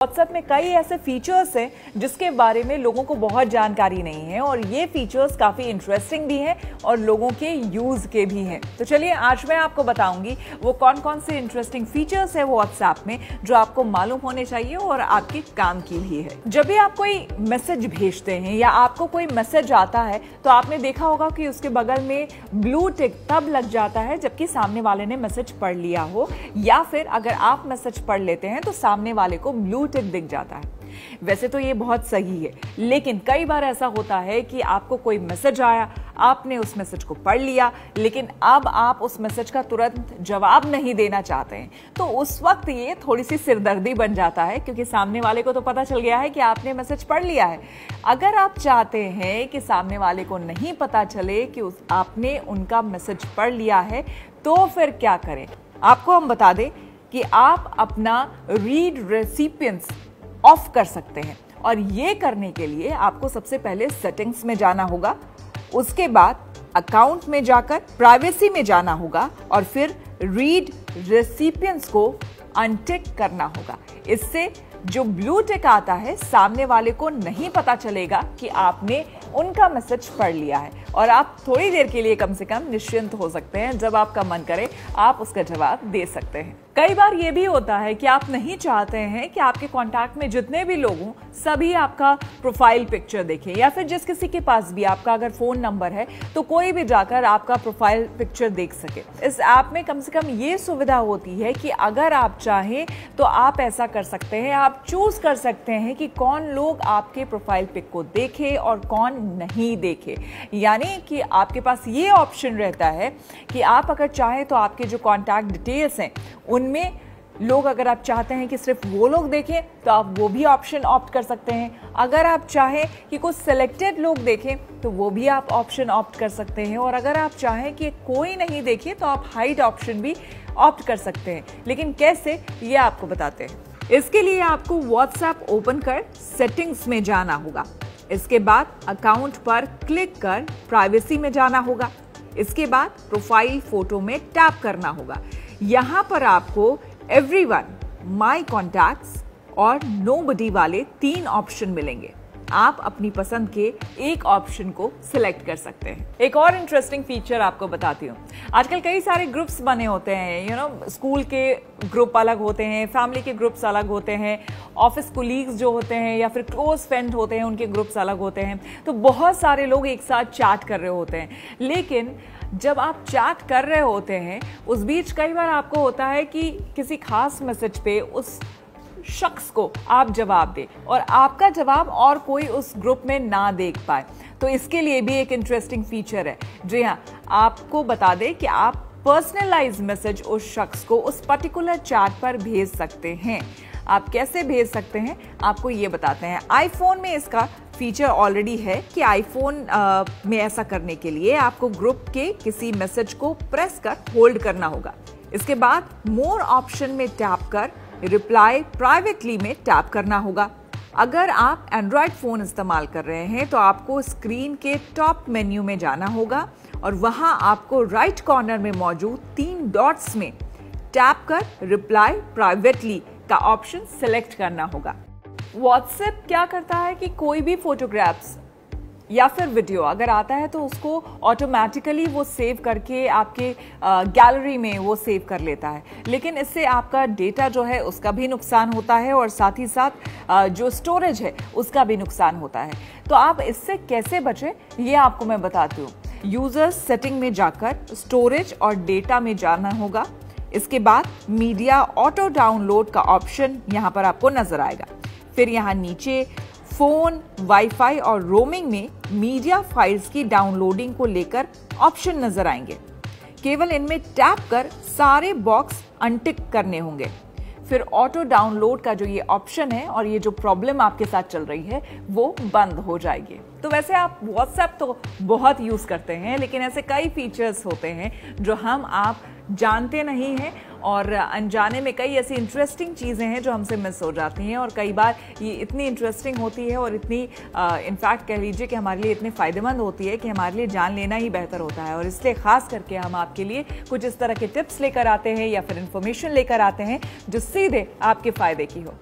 WhatsApp में कई ऐसे फीचर्स हैं जिसके बारे में लोगों को बहुत जानकारी नहीं है और ये फीचर्स काफ़ी इंटरेस्टिंग भी हैं और लोगों के यूज़ के भी हैं। तो चलिए आज मैं आपको बताऊंगी वो कौन कौन से इंटरेस्टिंग फीचर्स है व्हाट्सएप में जो आपको मालूम होने चाहिए और आपके काम की भी है। जब भी आप कोई मैसेज भेजते हैं या आपको कोई मैसेज आता है तो आपने देखा होगा कि उसके बगल में ब्लू टिक तब लग जाता है जबकि सामने वाले ने मैसेज पढ़ लिया हो, या फिर अगर आप मैसेज पढ़ लेते हैं तो सामने वाले को ब्लू टिक दिख जाता है। वैसे तो ये बहुत सही है, लेकिन कई बार ऐसा होता है कि आपको कोई मैसेज आया, आपने उस मैसेज को पढ़ लिया, लेकिन अब आप उस मैसेज का तुरंत जवाब नहीं देना चाहते हैं, तो उस वक्त ये थोड़ी सी सिरदर्दी बन जाता है क्योंकि सामने वाले को तो पता चल गया है कि आपने मैसेज पढ़ लिया है। अगर आप चाहते हैं कि सामने वाले को नहीं पता चले कि आपने उनका मैसेज पढ़ लिया है, तो फिर क्या करें? आपको हम बता दें कि आप अपना रीड रेसिपिएंट्स ऑफ कर सकते हैं, और ये करने के लिए आपको सबसे पहले सेटिंग्स में जाना होगा, उसके बाद अकाउंट में जाकर प्राइवेसी में जाना होगा और फिर रीड रेसिपिएंट्स को अनटिक करना होगा। इससे जो ब्लू टिक आता है सामने वाले को नहीं पता चलेगा कि आपने उनका मैसेज पढ़ लिया है, और आप थोड़ी देर के लिए कम से कम निश्चिंत हो सकते हैं। जब आपका मन करे आप उसका जवाब दे सकते हैं। कई बार ये भी होता है कि आप नहीं चाहते हैं कि आपके कांटेक्ट में जितने भी लोग हों सभी आपका प्रोफाइल पिक्चर देखें, या फिर जिस किसी के पास भी आपका अगर फोन नंबर है तो कोई भी जाकर आपका प्रोफाइल पिक्चर देख सके। इस ऐप में कम से कम ये सुविधा होती है कि अगर आप चाहें तो आप ऐसा कर सकते हैं, आप चूज कर सकते हैं कि कौन लोग आपके प्रोफाइल पिक को देखे और कौन नहीं देखे। यानी कि आपके पास ये ऑप्शन रहता है कि आप अगर चाहें तो आपके जो कॉन्टैक्ट डिटेल्स हैं उनमें लोग, अगर आप चाहते हैं कि सिर्फ वो लोग देखें तो आप वो भी ऑप्शन ऑप्ट कर सकते हैं। अगर आप चाहें कि कुछ सिलेक्टेड लोग देखें तो वो भी आप ऑप्शन ऑप्ट कर सकते हैं, और अगर आप चाहें कि कोई नहीं देखे तो आप हाइड ऑप्शन भी ऑप्ट कर सकते हैं। लेकिन कैसे, ये आपको बताते हैं। इसके लिए आपको व्हाट्सएप ओपन कर सेटिंग्स में जाना होगा, इसके बाद अकाउंट पर क्लिक कर प्राइवेसी में जाना होगा, इसके बाद प्रोफाइल फोटो में टैप करना होगा। यहां पर आपको एवरीवन, माय कॉन्टैक्ट्स और नोबडी वाले 3 ऑप्शन मिलेंगे। आप अपनी पसंद के एक ऑप्शन को सिलेक्ट कर सकते हैं। एक और इंटरेस्टिंग फीचर आपको बताती हूँ। आजकल कई सारे ग्रुप्स बने होते हैं, स्कूल के ग्रुप अलग होते हैं, फैमिली के ग्रुप्स अलग होते हैं, ऑफिस कोलीग्स जो होते हैं या फिर क्लोज फ्रेंड होते हैं उनके ग्रुप्स अलग होते हैं। तो बहुत सारे लोग एक साथ चैट कर रहे होते हैं, लेकिन जब आप चैट कर रहे होते हैं उस बीच कई बार आपको होता है कि किसी खास मैसेज पे उस शख्स को आप जवाब दें और आपका जवाब और कोई उस ग्रुप में ना देख पाए। तो इसके लिए भी एक इंटरेस्टिंग फीचर है। जी हाँ, आपको बता दें कि आप पर्सनलाइज मैसेज उस शख्स को उस पर्टिकुलर चैट पर भेज सकते हैं। आप कैसे भेज सकते हैं आपको ये बताते हैं। आईफोन में इसका फीचर ऑलरेडी है कि आईफोन में ऐसा करने के लिए आपको ग्रुप के किसी मैसेज को प्रेस कर होल्ड करना होगा, इसके बाद मोर ऑप्शन में टैप कर रिप्लाई प्राइवेटली में टैप करना होगा। अगर आप एंड्रॉयड फोन इस्तेमाल कर रहे हैं तो आपको स्क्रीन के टॉप मेन्यू में जाना होगा और वहां आपको राइट कॉर्नर में मौजूद 3 डॉट्स में टैप कर रिप्लाई प्राइवेटली का ऑप्शन सिलेक्ट करना होगा। व्हाट्सएप क्या करता है कि कोई भी फोटोग्राफ्स या फिर वीडियो अगर आता है तो उसको ऑटोमेटिकली वो सेव करके आपके गैलरी में वो सेव कर लेता है, लेकिन इससे आपका डेटा जो है उसका भी नुकसान होता है और साथ ही साथ जो स्टोरेज है उसका भी नुकसान होता है। तो आप इससे कैसे बचें ये आपको मैं बताती हूँ। यूजर सेटिंग में जाकर स्टोरेज और डेटा में जाना होगा, इसके बाद मीडिया ऑटो डाउनलोड का ऑप्शन यहाँ पर आपको नजर आएगा। फिर यहाँ नीचे फोन, वाईफाई और रोमिंग में मीडिया फाइल्स की डाउनलोडिंग को लेकर ऑप्शन नजर आएंगे। केवल इनमें टैप कर सारे बॉक्स अनटिक करने होंगे। फिर ऑटो डाउनलोड का जो ये ऑप्शन है और ये जो प्रॉब्लम आपके साथ चल रही है वो बंद हो जाएगी। तो वैसे आप व्हाट्सएप तो बहुत यूज करते हैं, लेकिन ऐसे कई फीचर्स होते हैं जो आप जानते नहीं हैं और अनजाने में कई ऐसी इंटरेस्टिंग चीज़ें हैं जो हमसे मिस हो जाती हैं, और कई बार ये इतनी इंटरेस्टिंग होती है और इतनी इनफैक्ट कह लीजिए कि हमारे लिए इतनी फ़ायदेमंद होती है कि हमारे लिए जान लेना ही बेहतर होता है। और इसलिए ख़ास करके हम आपके लिए कुछ इस तरह के टिप्स लेकर आते हैं या फिर इंफॉर्मेशन लेकर आते हैं जो सीधे आपके फ़ायदे की हो।